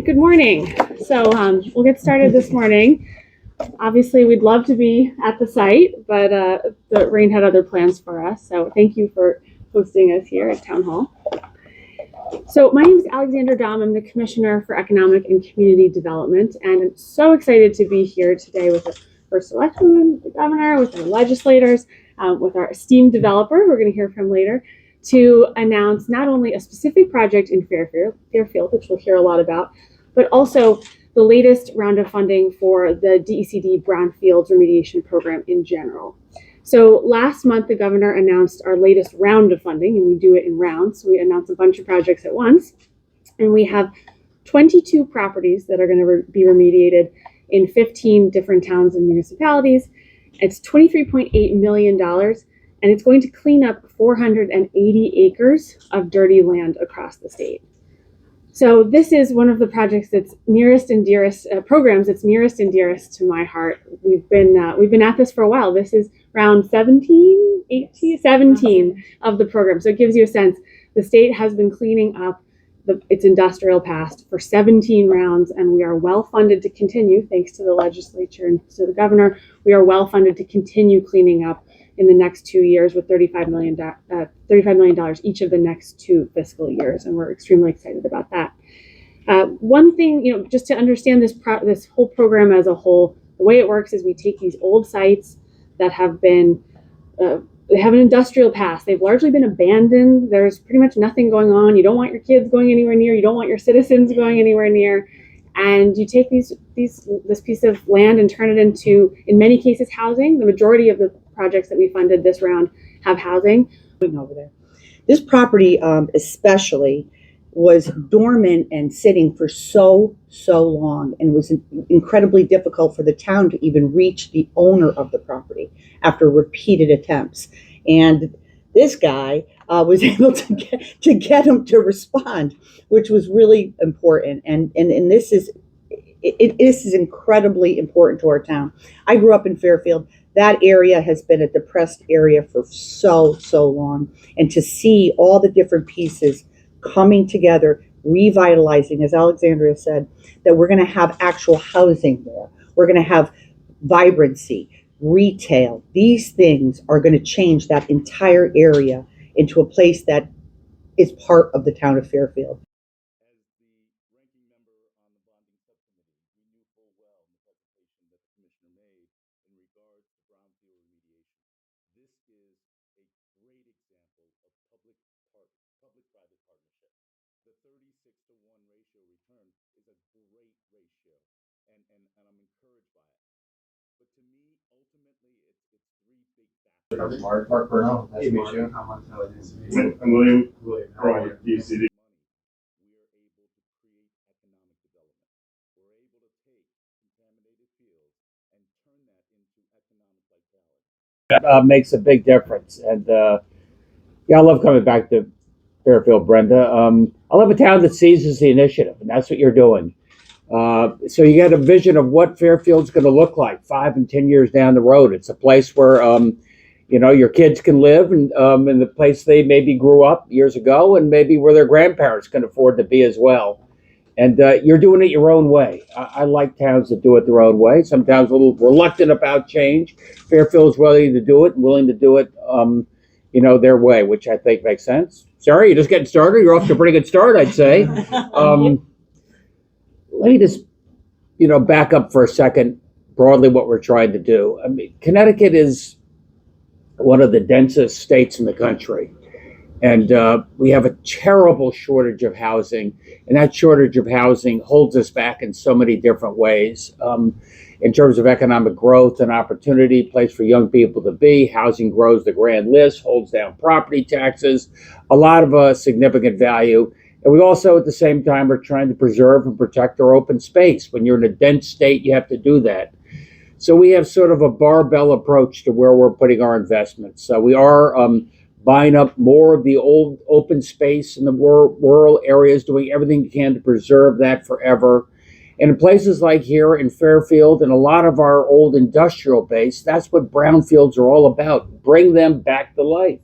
good morning. So we'll get started this morning. Obviously, we'd love to be at the site, but the rain had other plans for us. So thank you for hosting us here at Town Hall. So my name is Alexandra Dahm. I'm the Commissioner for Economic and Community Development, and I'm so excited to be here today with the First Selectwoman, the Governor, with our legislators, with our esteemed developer, who we're going to hear from later, to announce not only a specific project in Fairfield, which we'll hear a lot about, but also the latest round of funding for the DECD Brownfield remediation program in general. So last month, the governor announced our latest round of funding, and we do it in rounds. So we announce a bunch of projects at once, and we have 22 properties that are going to be remediated in 15 different towns and municipalities. It's $23.8 million, and it's going to clean up 480 acres of dirty land across the state. So this is one of the projects that's nearest and dearest, programs that's nearest and dearest to my heart. We've been at this for a while. This is round 17 of the program. So it gives you a sense. The state has been cleaning up its industrial past for 17 rounds, and we are well funded to continue, thanks to the legislature and to the governor. We are well funded to continue cleaning up in the next 2 years with $35 million each of the next 2 fiscal years, and we're extremely excited about that. One thing, just to understand this whole program as a whole, the way it works is we take these old sites that have been they have an industrial past. They've largely been abandoned. There's pretty much nothing going on. You don't want your kids going anywhere near. You don't want your citizens going anywhere near. And you take this piece of land and turn it into, in many cases, housing. The majority of the projects that we funded this round have housing. Over there. This property especially was dormant and sitting for so long, and it was incredibly difficult for the town to even reach the owner of the property after repeated attempts. And this guy was able to get him to respond, which was really important. And this is incredibly important to our town. I grew up in Fairfield. That area has been a depressed area for so long. And to see all the different pieces coming together, revitalizing, as Alexandria said, that we're going to have actual housing there. We're going to have vibrancy, retail. These things are going to change that entire area into a place that is part of the town of Fairfield. Public-private partnership. The 36-to-1 ratio return is a great ratio, and I'm encouraged by it. But to me, ultimately, it's 3 big factors. Mark Burnell. Nice to meet you. I'm William. From DCD. We are able to create economic development. We're able to take contaminated fields and turn that into economic vitality. That makes a big difference, and I love coming back to Fairfield, Brenda. I love a town that seizes the initiative, and that's what you're doing. So you got a vision of what Fairfield's going to look like 5 and 10 years down the road. It's a place where your kids can live, and in the place they maybe grew up years ago, and maybe where their grandparents can afford to be as well. And you're doing it your own way. I like towns that do it their own way. Sometimes a little reluctant about change. Fairfield's willing to do it, and willing to do it their way, which I think makes sense. Sorry, you're just getting started. You're off to a pretty good start, I'd say. Let me just, back up for a second, broadly what we're trying to do. I mean, Connecticut is one of the densest states in the country. And we have a terrible shortage of housing. And that shortage of housing holds us back in so many different ways. In terms of economic growth and opportunity, place for young people to be. Housing grows the grand list, holds down property taxes, a lot of significant value. And we also, at the same time, are trying to preserve and protect our open space. When you're in a dense state, you have to do that. So we have sort of a barbell approach to where we're putting our investments. So we are buying up more of the old open space in the rural areas, doing everything we can to preserve that forever. And in places like here in Fairfield and a lot of our old industrial base, that's what brownfields are all about. Bring them back to life.